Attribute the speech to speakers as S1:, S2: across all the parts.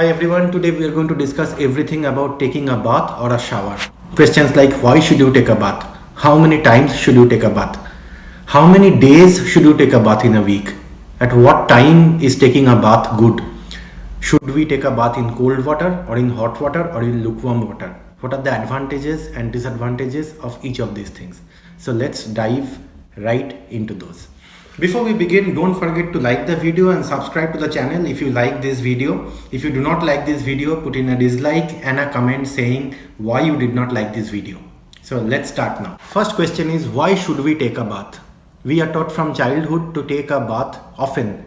S1: Hi everyone, today we are going to discuss everything about taking a bath or a shower. Questions like why should you take a bath? How many times should you take a bath? How many days should you take a bath in a week? At what time is taking a bath good? Should we take a bath in cold water or in hot water or in lukewarm water? What are the advantages and disadvantages of each of these things? So let's dive right into those. Before we begin, don't forget to like the video and subscribe to the channel if you like this video. If you do not like this video, put in a dislike and a comment saying why you did not like this video. So let's start now. First question is, why should we take a bath? We are taught from childhood to take a bath often.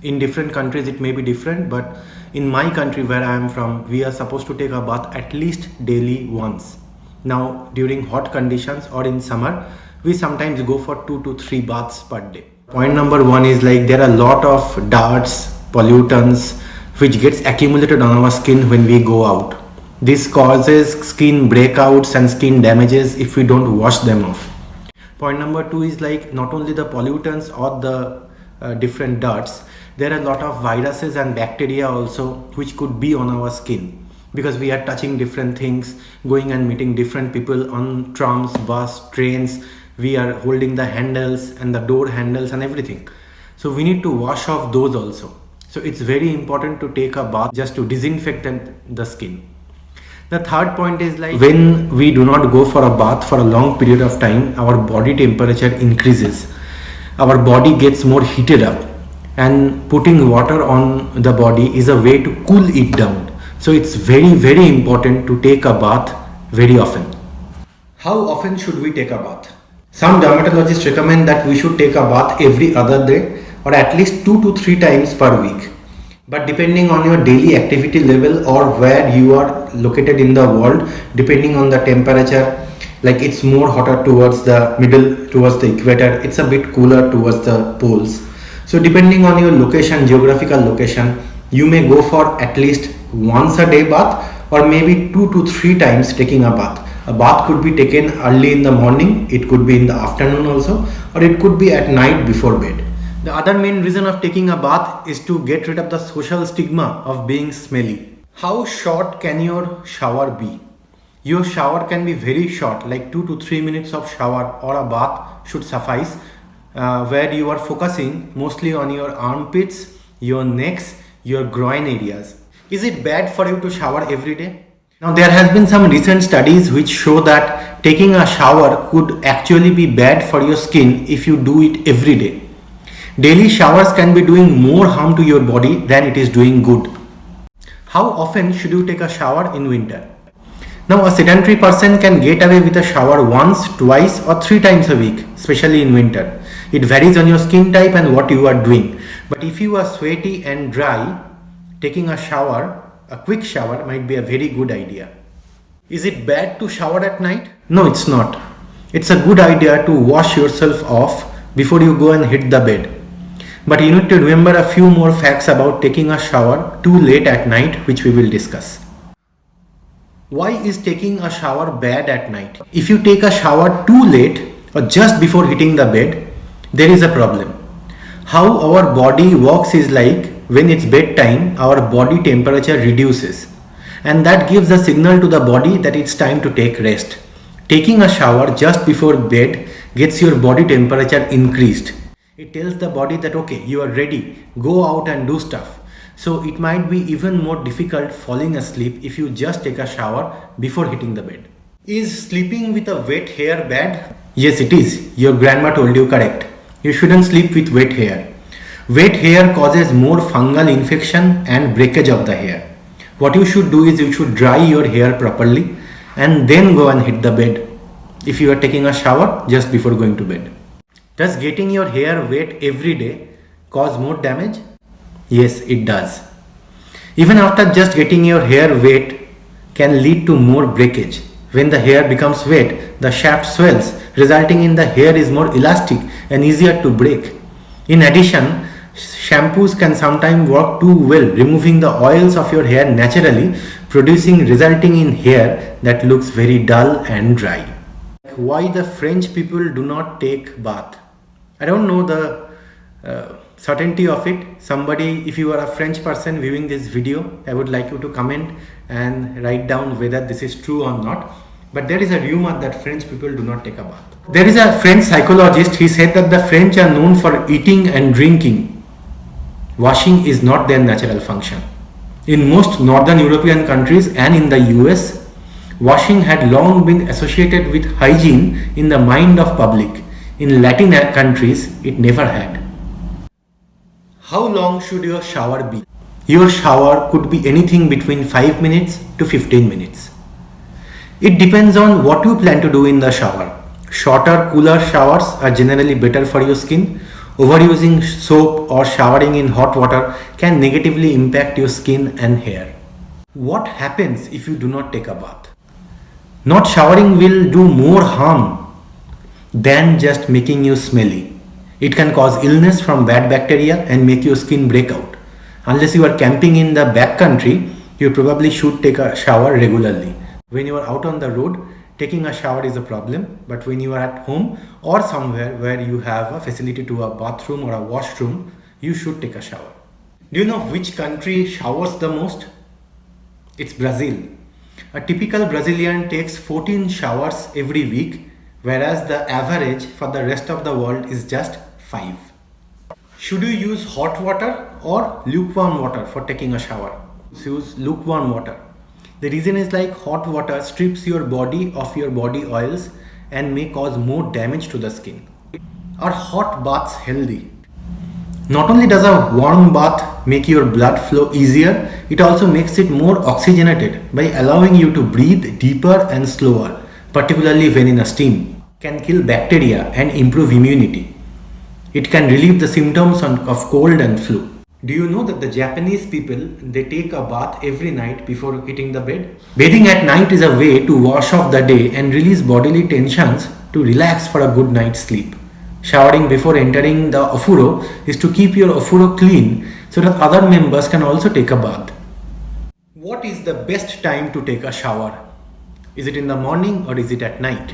S1: In different countries it may be different, but in my country where I am from, we are supposed to take a bath at least daily once. Now during hot conditions or in summer, we sometimes go for 2 to 3 baths per day. Point number 1 is like there are a lot of darts, pollutants which gets accumulated on our skin when we go out. This causes skin breakouts and skin damages if we don't wash them off. Point number 2 is like not only the pollutants or the different darts, there are a lot of viruses and bacteria also which could be on our skin because we are touching different things, going and meeting different people on trams, bus, trains. We are holding the handles and the door handles and everything. So we need to wash off those also. So it's very important to take a bath just to disinfect the skin. The third point is like when we do not go for a bath for a long period of time, our body temperature increases. Our body gets more heated up, and putting water on the body is a way to cool it down. So it's very important to take a bath very often. How often should we take a bath? Some dermatologists recommend that we should take a bath every other day or at least 2 to 3 times per week. But depending on your daily activity level or where you are located in the world, depending on the temperature, like it's more hotter towards the middle, towards the equator, it's a bit cooler towards the poles. So depending on your location, geographical location, you may go for at least once a day bath or maybe 2 to 3 times taking a bath. A bath could be taken early in the morning, it could be in the afternoon also, or it could be at night before bed. The other main reason of taking a bath is to get rid of the social stigma of being smelly. How short can your shower be? Your shower can be very short, like 2 to 3 minutes of shower or a bath should suffice, where you are focusing mostly on your armpits, your necks, your groin areas. Is it bad for you to shower every day? Now there has been some recent studies which show that taking a shower could actually be bad for your skin if you do it every day. Daily showers can be doing more harm to your body than it is doing good. How often should you take a shower in winter? Now a sedentary person can get away with a shower once, twice or 3 times a week, especially in winter. It varies on your skin type and what you are doing. But if you are sweaty and dry, taking a shower, a quick shower might be a very good idea. Is it bad to shower at night? No, it's not. It's a good idea to wash yourself off before you go and hit the bed. But you need to remember a few more facts about taking a shower too late at night, which we will discuss. Why is taking a shower bad at night? If you take a shower too late or just before hitting the bed, there is a problem. How our body works is like when it's bedtime, our body temperature reduces, and that gives a signal to the body that it's time to take rest. Taking a shower just before bed gets your body temperature increased. It tells the body that okay, you are ready, go out and do stuff. So it might be even more difficult falling asleep if you just take a shower before hitting the bed. Is sleeping with a wet hair bad? Yes, it is. Your grandma told you correct. You shouldn't sleep with wet hair. Wet hair causes more fungal infection and breakage of the hair. What you should do is you should dry your hair properly and then go and hit the bed if you are taking a shower just before going to bed. Does getting your hair wet every day cause more damage? Yes, it does. Even after just getting your hair wet can lead to more breakage. When the hair becomes wet, the shaft swells, resulting in the hair is more elastic and easier to break. In addition, shampoos can sometimes work too well, removing the oils of your hair naturally, resulting in hair that looks very dull and dry. Why the French people do not take bath? I don't know the certainty of it. Somebody, if you are a French person viewing this video, I would like you to comment and write down whether this is true or not. But there is a rumor that French people do not take a bath. There is a French psychologist, he said that the French are known for eating and drinking. Washing is not their natural function. In most northern European countries and in the US, washing had long been associated with hygiene in the mind of public. In Latin countries, it never had. How long should your shower be? Your shower could be anything between 5 minutes to 15 minutes. It depends on what you plan to do in the shower. Shorter, cooler showers are generally better for your skin. Overusing soap or showering in hot water can negatively impact your skin and hair. What happens if you do not take a bath? Not showering will do more harm than just making you smelly. It can cause illness from bad bacteria and make your skin break out. Unless you are camping in the backcountry, you probably should take a shower regularly. When you are out on the road, taking a shower is a problem, but when you are at home or somewhere where you have a facility to a bathroom or a washroom, you should take a shower. Do you know which country showers the most? It's Brazil. A typical Brazilian takes 14 showers every week, whereas the average for the rest of the world is just 5. Should you use hot water or lukewarm water for taking a shower? Use lukewarm water. The reason is like hot water strips your body of your body oils and may cause more damage to the skin. Are hot baths healthy? Not only does a warm bath make your blood flow easier, it also makes it more oxygenated by allowing you to breathe deeper and slower, particularly when in a steam. Can kill bacteria and improve immunity. It can relieve the symptoms of cold and flu. Do you know that the Japanese people, they take a bath every night before hitting the bed? Bathing at night is a way to wash off the day and release bodily tensions to relax for a good night's sleep. Showering before entering the ofuro is to keep your ofuro clean so that other members can also take a bath. What is the best time to take a shower? Is it in the morning or is it at night?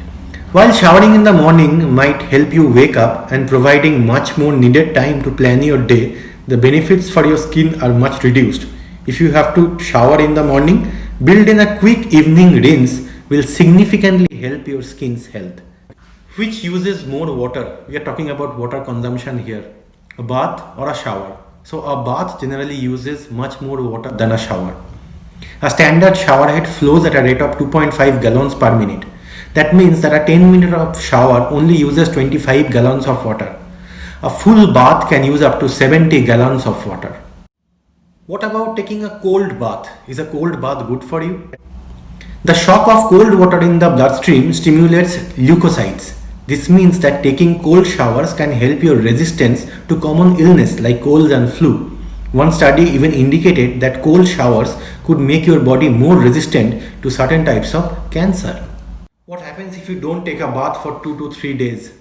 S1: While showering in the morning might help you wake up and providing much more needed time to plan your day, the benefits for your skin are much reduced. If you have to shower in the morning, build in a quick evening rinse will significantly help your skin's health. Which uses more water? We are talking about water consumption here. A bath or a shower. So a bath generally uses much more water than a shower. A standard shower head flows at a rate of 2.5 gallons per minute. That means that a 10-minute of shower only uses 25 gallons of water. A full bath can use up to 70 gallons of water. What about taking a cold bath? Is a cold bath good for you? The shock of cold water in the bloodstream stimulates leukocytes. This means that taking cold showers can help your resistance to common illness like colds and flu. One study even indicated that cold showers could make your body more resistant to certain types of cancer. What happens if you don't take a bath for 2 to 3 days?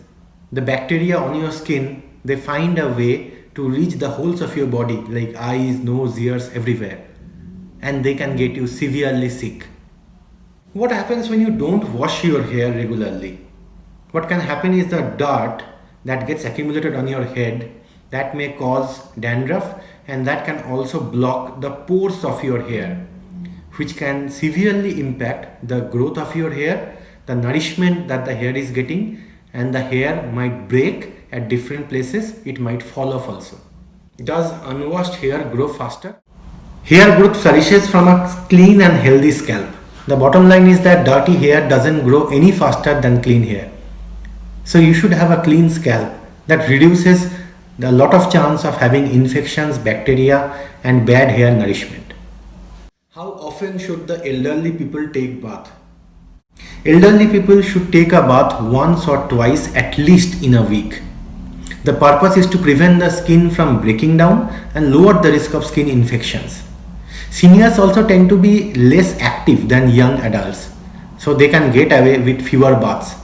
S1: The bacteria on your skin, they find a way to reach the holes of your body like eyes, nose, ears, everywhere. And they can get you severely sick. What happens when you don't wash your hair regularly? What can happen is the dirt that gets accumulated on your head that may cause dandruff, and that can also block the pores of your hair, which can severely impact the growth of your hair, the nourishment that the hair is getting, and the hair might break at different places. It might fall off also. Does unwashed hair grow faster? Hair growth flourishes from a clean and healthy scalp. The bottom line is that dirty hair doesn't grow any faster than clean hair. So you should have a clean scalp. That reduces a lot of chance of having infections, bacteria, and bad hair nourishment. How often should the elderly people take bath? Elderly people should take a bath once or twice at least in a week. The purpose is to prevent the skin from breaking down and lower the risk of skin infections. Seniors also tend to be less active than young adults, so they can get away with fewer baths.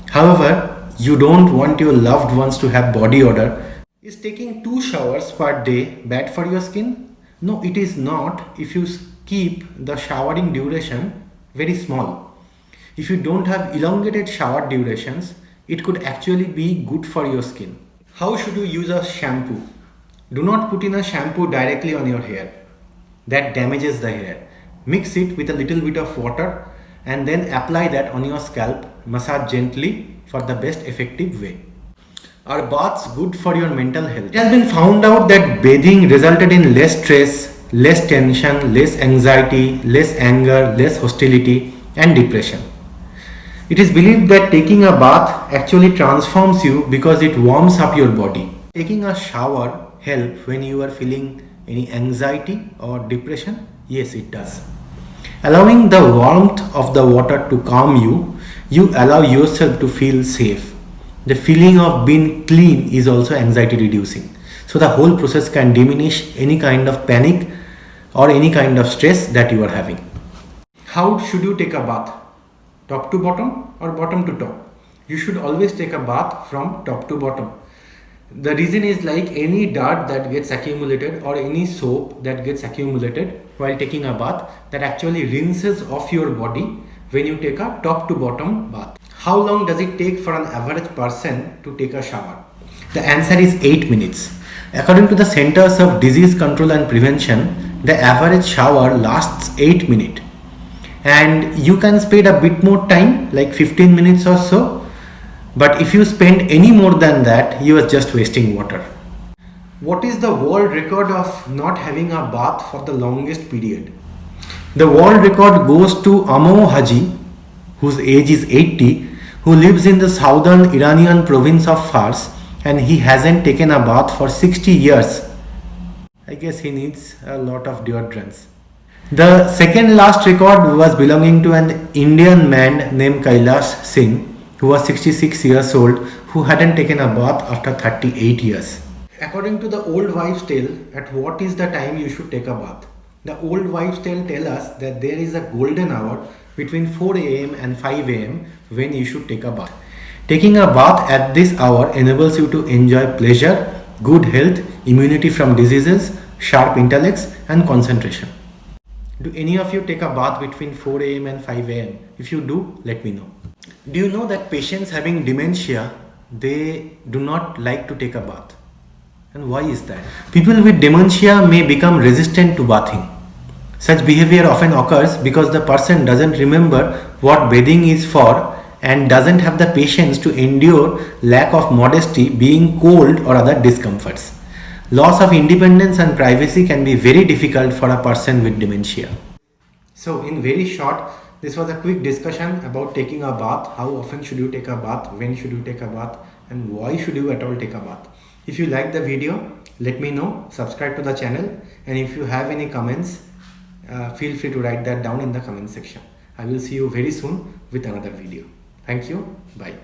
S1: However, you don't want your loved ones to have body odor. Is taking 2 showers per day bad for your skin? No, it is not if you keep the showering duration very small. If you don't have elongated shower durations, it could actually be good for your skin. How should you use a shampoo? Do not put in a shampoo directly on your hair. That damages the hair. Mix it with a little bit of water and then apply that on your scalp. Massage gently for the best effective way. Are baths good for your mental health? It has been found out that bathing resulted in less stress, less tension, less anxiety, less anger, less hostility and depression. It is believed that taking a bath actually transforms you because it warms up your body. Taking a shower helps when you are feeling any anxiety or depression? Yes, it does. Allowing the warmth of the water to calm you, you allow yourself to feel safe. The feeling of being clean is also anxiety reducing. So the whole process can diminish any kind of panic or any kind of stress that you are having. How should you take a bath? Top to bottom or bottom to top? You should always take a bath from top to bottom. The reason is like any dirt that gets accumulated or any soap that gets accumulated while taking a bath, that actually rinses off your body when you take a top to bottom bath. How long does it take for an average person to take a shower? The answer is 8 minutes. According to the Centers of Disease Control and Prevention, the average shower lasts 8 minutes. And you can spend a bit more time, like 15 minutes or so. But if you spend any more than that, you are just wasting water. What is the world record of not having a bath for the longest period? The world record goes to Amo Haji, whose age is 80, who lives in the southern Iranian province of Fars, and he hasn't taken a bath for 60 years. I guess he needs a lot of deodorants. The second last record was belonging to an Indian man named Kailash Singh, who was 66 years old, who hadn't taken a bath after 38 years. According to the old wives' tale, at what is the time you should take a bath? The old wives' tale tell us that there is a golden hour between 4 a.m. and 5 a.m. when you should take a bath. Taking a bath at this hour enables you to enjoy pleasure, good health, immunity from diseases, sharp intellects and concentration. Do any of you take a bath between 4 a.m. and 5 a.m.? If you do, let me know. Do you know that patients having dementia, they do not like to take a bath? And why is that? People with dementia may become resistant to bathing. Such behavior often occurs because the person doesn't remember what bathing is for and doesn't have the patience to endure lack of modesty, being cold or other discomforts. Loss of independence and privacy can be very difficult for a person with dementia. So in very short, this was a quick discussion about taking a bath. How often should you take a bath? When should you take a bath? And why should you at all take a bath? If you like the video, let me know. Subscribe to the channel. And if you have any comments, feel free to write that down in the comment section. I will see you very soon with another video. Thank you. Bye.